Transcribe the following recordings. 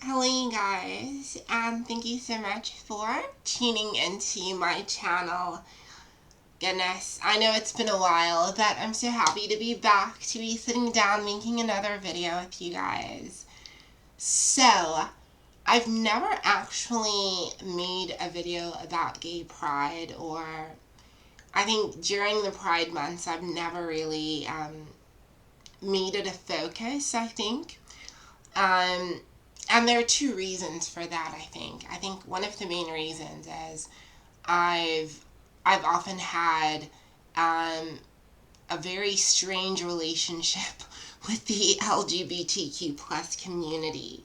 Hello you guys, and thank you so much for tuning into my channel. Goodness, I know it's been a while, but I'm so happy to be back, to be sitting down making another video with you guys. So, I've never actually made a video about gay pride, or I think during the pride months I've never really made it a focus, I think. And there are two reasons for that, I think. I think one of the main reasons is I've often had a very strange relationship with the LGBTQ plus community.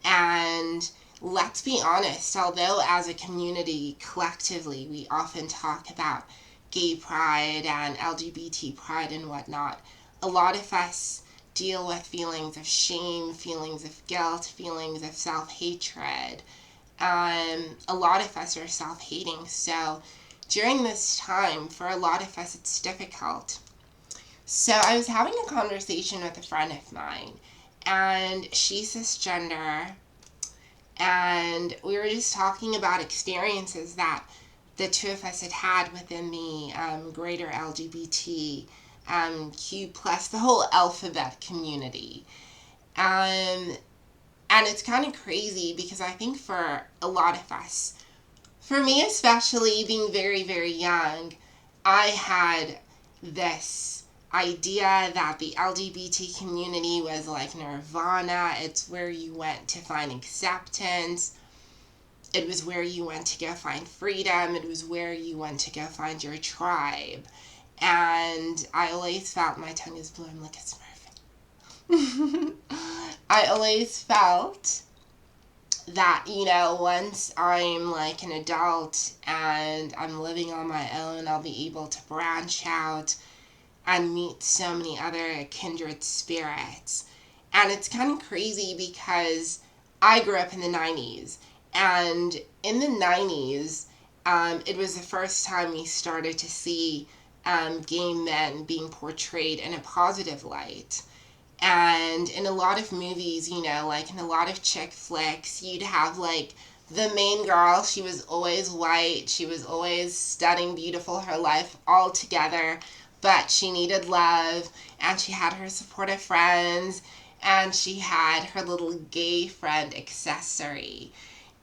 And let's be honest, although as a community collectively we often talk about gay pride and LGBT pride and whatnot, a lot of us deal with feelings of shame, feelings of guilt, feelings of self-hatred. A lot of us are self-hating, so during this time, for a lot of us, it's difficult. So I was having a conversation with a friend of mine, and she's cisgender, and we were just talking about experiences that the two of us had had within the greater LGBT Q plus, the whole alphabet community. And it's kind of crazy because I think for a lot of us, for me especially, being very, very young, I had this idea that the LGBT community was like nirvana. It's where you went to find acceptance. It was where you went to go find freedom. It was where you went to go find your tribe. And I always felt, my tongue is blue, I'm like a smurf. I always felt that, once I'm like an adult and I'm living on my own, I'll be able to branch out and meet so many other kindred spirits. And it's kind of crazy because I grew up in the 90s. And in the 90s, it was the first time we started to see gay men being portrayed in a positive light. And in a lot of movies, like in a lot of chick flicks, you'd have like the main girl. She was always white. She was always stunning, beautiful, her life all together. But she needed love, and she had her supportive friends, and she had her little gay friend accessory.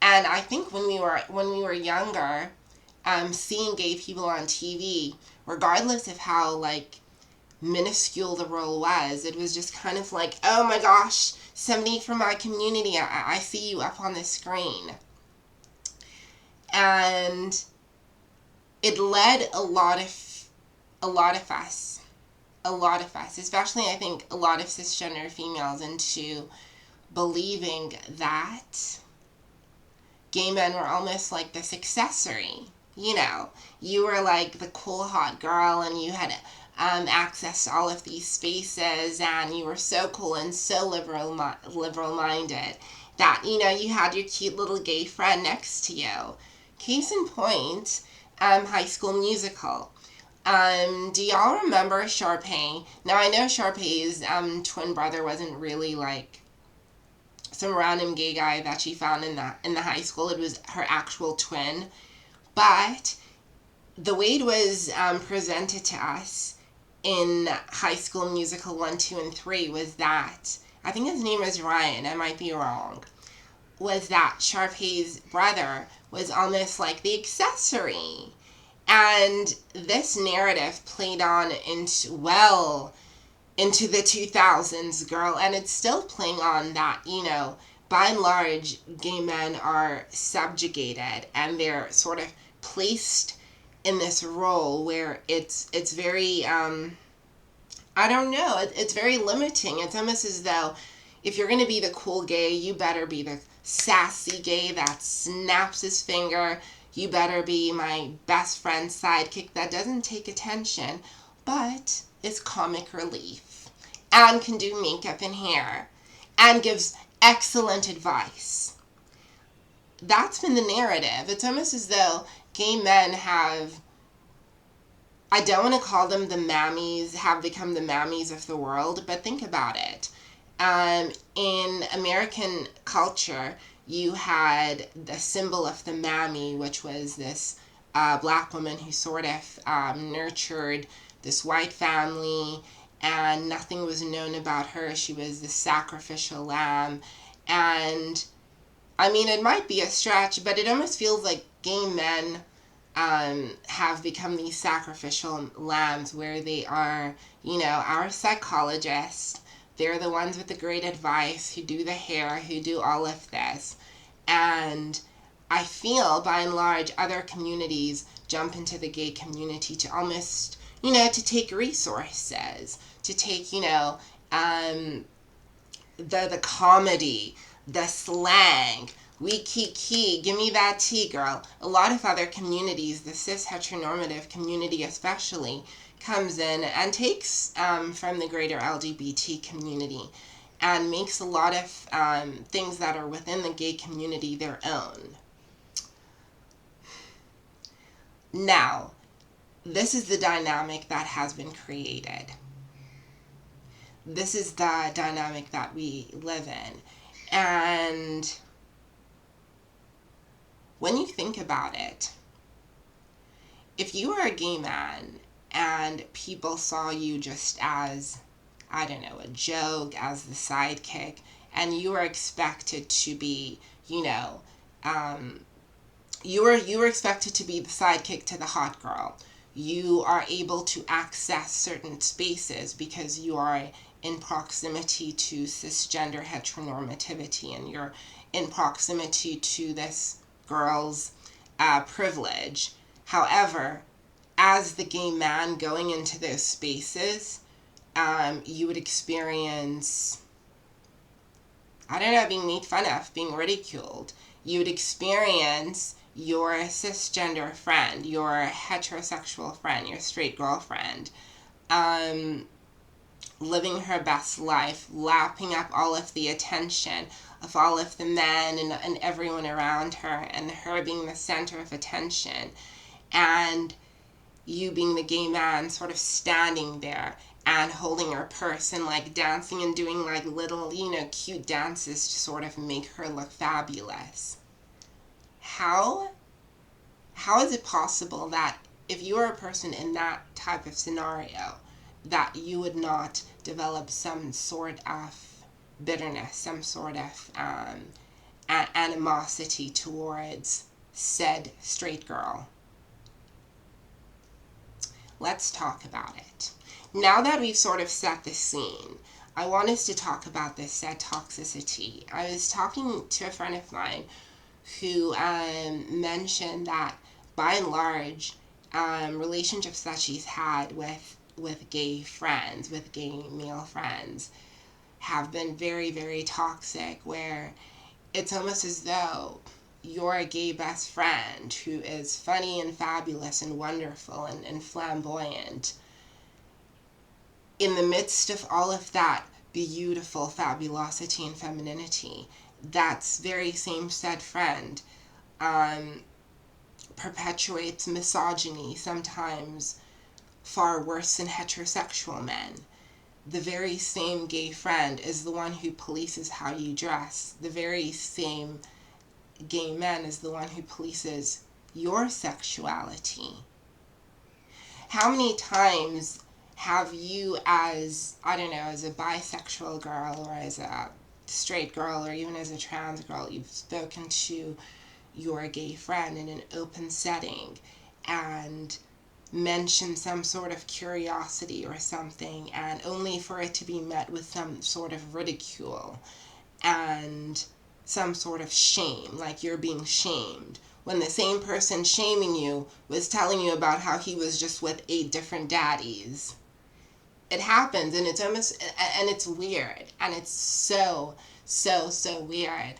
And I think when we were younger, seeing gay people on TV, regardless of how like minuscule the role was, it was just kind of like, oh my gosh, somebody from my community, I see you up on the screen. And it led a lot of us, especially I think a lot of cisgender females, into believing that gay men were almost like this accessory. You were like the cool hot girl, and you had access to all of these spaces, and you were so cool and so liberal minded that you had your cute little gay friend next to you. Case in point, High School Musical. Do y'all remember Sharpay? Now I know Sharpay's twin brother wasn't really like some random gay guy that she found in the high school. It was her actual twin. But the way it was presented to us in High School Musical 1, 2, and 3 was that, I think his name is Ryan, I might be wrong, was that Sharpay's brother was almost like the accessory. And this narrative played on into the 2000s, girl, and it's still playing on that, by and large, gay men are subjugated, and they're sort of placed in this role where it's very, I don't know, it's very limiting. It's almost as though if you're going to be the cool gay, you better be the sassy gay that snaps his finger. You better be my best friend's sidekick that doesn't take attention, but is comic relief and can do makeup and hair and gives excellent advice. That's been the narrative. It's almost as though gay men have, I don't want to call them the mammies, have become the mammies of the world, but think about it. In American culture, you had the symbol of the mammy, which was this black woman who sort of nurtured this white family, and nothing was known about her. She was the sacrificial lamb. And I mean, it might be a stretch, but it almost feels like gay men have become these sacrificial lambs where they are, our psychologists. They're the ones with the great advice, who do the hair, who do all of this. And I feel, by and large, other communities jump into the gay community to almost, to take resources, to take, the comedy, the slang. We kiki, give me that tea, girl. A lot of other communities, the cis heteronormative community especially, comes in and takes from the greater LGBT community and makes a lot of things that are within the gay community their own. Now, this is the dynamic that has been created. This is the dynamic that we live in. And when you think about it, if you were a gay man and people saw you just as, I don't know, a joke, as the sidekick, and you were expected to be, you were expected to be the sidekick to the hot girl. You are able to access certain spaces because you are in proximity to cisgender heteronormativity, and you're in proximity to this girl's privilege. However, as the gay man going into those spaces, you would experience, being made fun of, being ridiculed. You would experience your cisgender friend, your heterosexual friend, your straight girlfriend, living her best life, lapping up all of the attention of all of the men and everyone around her, and her being the center of attention, and you being the gay man sort of standing there and holding her purse and like dancing and doing like little, cute dances to sort of make her look fabulous. How is it possible that if you are a person in that type of scenario, that you would not develop some sort of bitterness, some sort of animosity towards said straight girl? Let's talk about it. Now that we've sort of set the scene, I want us to talk about this said toxicity. I was talking to a friend of mine who mentioned that by and large, relationships that she's had with gay friends, with gay male friends, have been very, very toxic, where it's almost as though you're a gay best friend who is funny and fabulous and wonderful and flamboyant. In the midst of all of that beautiful fabulosity and femininity, that's very same said friend perpetuates misogyny, sometimes far worse than heterosexual men. The very same gay friend is the one who polices how you dress. The very same gay man is the one who polices your sexuality. How many times have you, as a bisexual girl, or as a straight girl, or even as a trans girl, you've spoken to your gay friend in an open setting and mentioned some sort of curiosity or something, and only for it to be met with some sort of ridicule and some sort of shame, like you're being shamed, when the same person shaming you was telling you about how he was just with 8 different daddies. It happens, and it's almost, and it's weird, and it's so weird.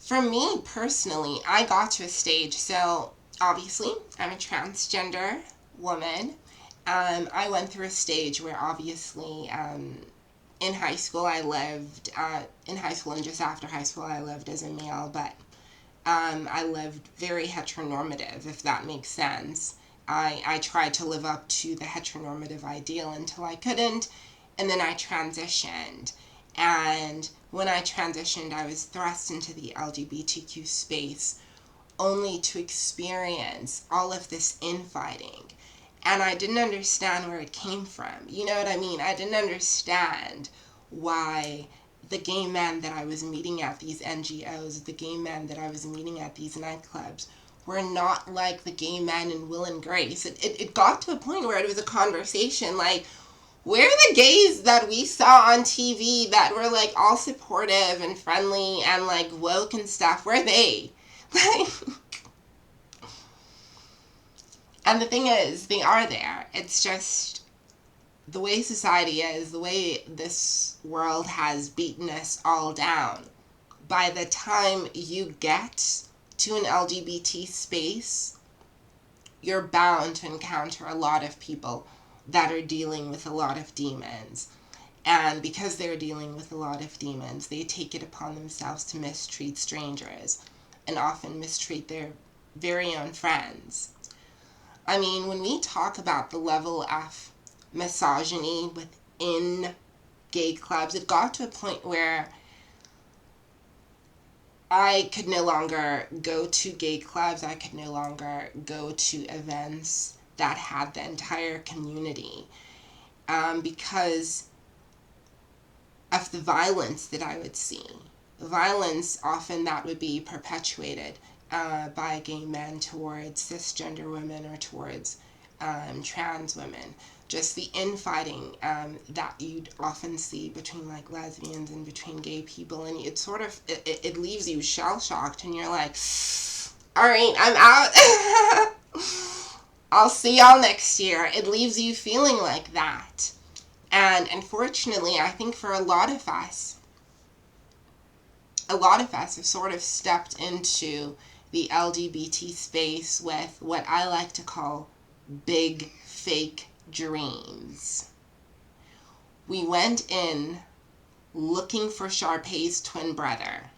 For me personally, I got to a stage, so obviously I'm a transgender woman. I went through a stage where obviously in high school and just after high school I lived as a male, but I lived very heteronormative, if that makes sense. I tried to live up to the heteronormative ideal until I couldn't, and then I transitioned. And when I transitioned, I was thrust into the LGBTQ space only to experience all of this infighting. And I didn't understand where it came from. You know what I mean? I didn't understand why the gay men that I was meeting at these NGOs, the gay men that I was meeting at these nightclubs, were not like the gay men in Will and Grace. It got to a point where it was a conversation like, where are the gays that we saw on TV that were like all supportive and friendly and like woke and stuff? Where are they? And the thing is, they are there. It's just the way society is, the way this world has beaten us all down. By the time you get to an LGBT space, you're bound to encounter a lot of people that are dealing with a lot of demons. And because they're dealing with a lot of demons, they take it upon themselves to mistreat strangers and often mistreat their very own friends. I mean, when we talk about the level of misogyny within gay clubs, it got to a point where I could no longer go to gay clubs. I could no longer go to events that had the entire community because of the violence that I would see. Violence often that would be perpetuated by gay men towards cisgender women or towards trans women. Just the infighting that you'd often see between like lesbians and between gay people, and it sort of it leaves you shell shocked, and you're like, all right, I'm out. I'll see y'all next year. It leaves you feeling like that. And unfortunately, I think for a lot of us have sort of stepped into the LGBT space with what I like to call big fake dreams. We went in looking for Sharpay's twin brother.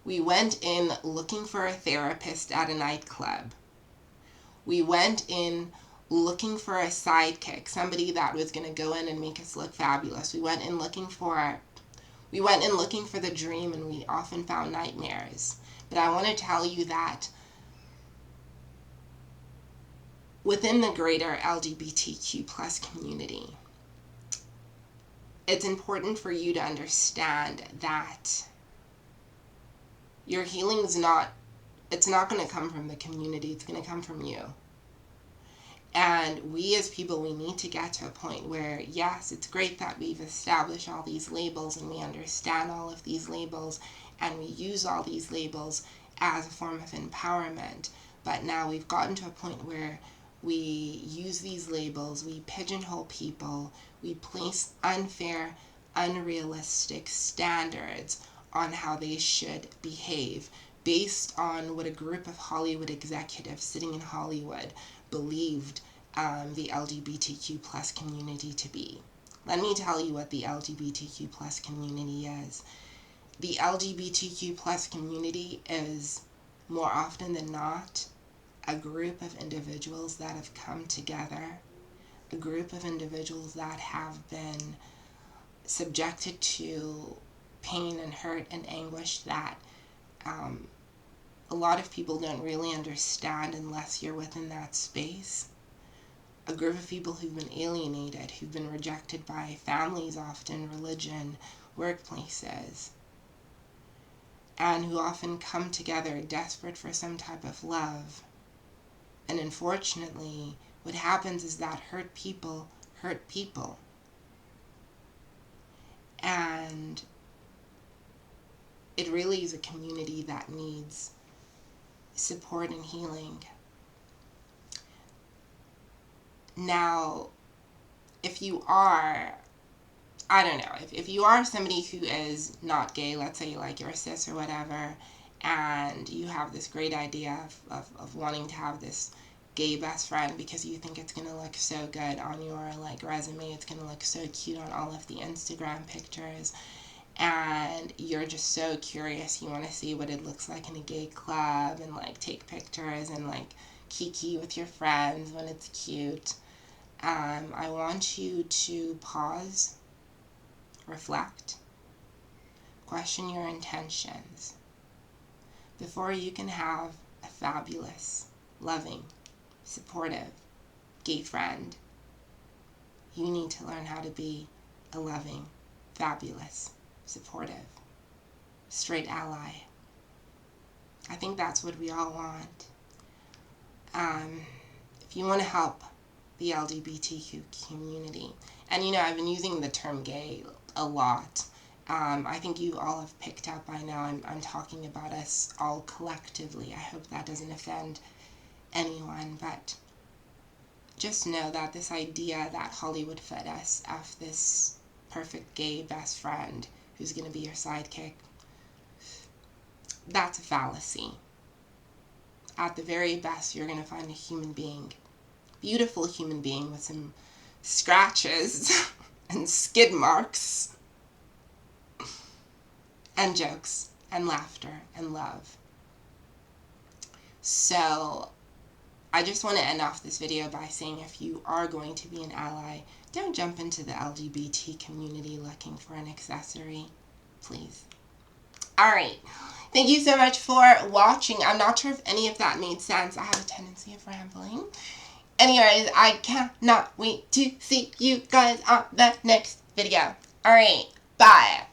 We went in looking for a therapist at a nightclub. We went in looking for a sidekick, somebody that was going to go in and make us look fabulous. We went in looking for the dream, and we often found nightmares. But I want to tell you that within the greater LGBTQ plus community, it's important for you to understand that your healing is not going to come from the community. It's going to come from you. And we as people, we need to get to a point where, yes, it's great that we've established all these labels and we understand all of these labels and we use all these labels as a form of empowerment. But now we've gotten to a point where we use these labels, we pigeonhole people, we place unfair, unrealistic standards on how they should behave based on what a group of Hollywood executives sitting in Hollywood believed the LGBTQ plus community to be. Let me tell you what the LGBTQ plus community is. The LGBTQ plus community is, more often than not, a group of individuals that have come together, a group of individuals that have been subjected to pain and hurt and anguish that a lot of people don't really understand unless you're within that space. A group of people who've been alienated, who've been rejected by families often, religion, workplaces, and who often come together desperate for some type of love. And unfortunately, what happens is that hurt people hurt people. And it really is a community that needs support and healing. Now, if you are, I don't know, if you are somebody who is not gay, let's say like you're cis or whatever, and you have this great idea of wanting to have this gay best friend because you think it's going to look so good on your like resume, it's going to look so cute on all of the Instagram pictures, and you're just so curious, you want to see what it looks like in a gay club and like take pictures and like kiki with your friends when it's cute. I want you to pause, reflect, question your intentions. Before you can have a fabulous, loving, supportive, gay friend, you need to learn how to be a loving, fabulous, supportive, straight ally. I think that's what we all want. If you want to help the LGBTQ community, and I've been using the term gay a lot. I think you all have picked up by now. I'm talking about us all collectively. I hope that doesn't offend anyone, but just know that this idea that Hollywood fed us of this perfect gay best friend who's going to be your sidekick, that's a fallacy. At the very best, you're going to find a human being, beautiful human being with some scratches and skid marks and jokes and laughter and love. So I just want to end off this video by saying, if you are going to be an ally, don't jump into the LGBT community looking for an accessory, please. Alright, thank you so much for watching. I'm not sure if any of that made sense. I have a tendency of rambling. Anyways, I cannot wait to see you guys on the next video. Alright, bye.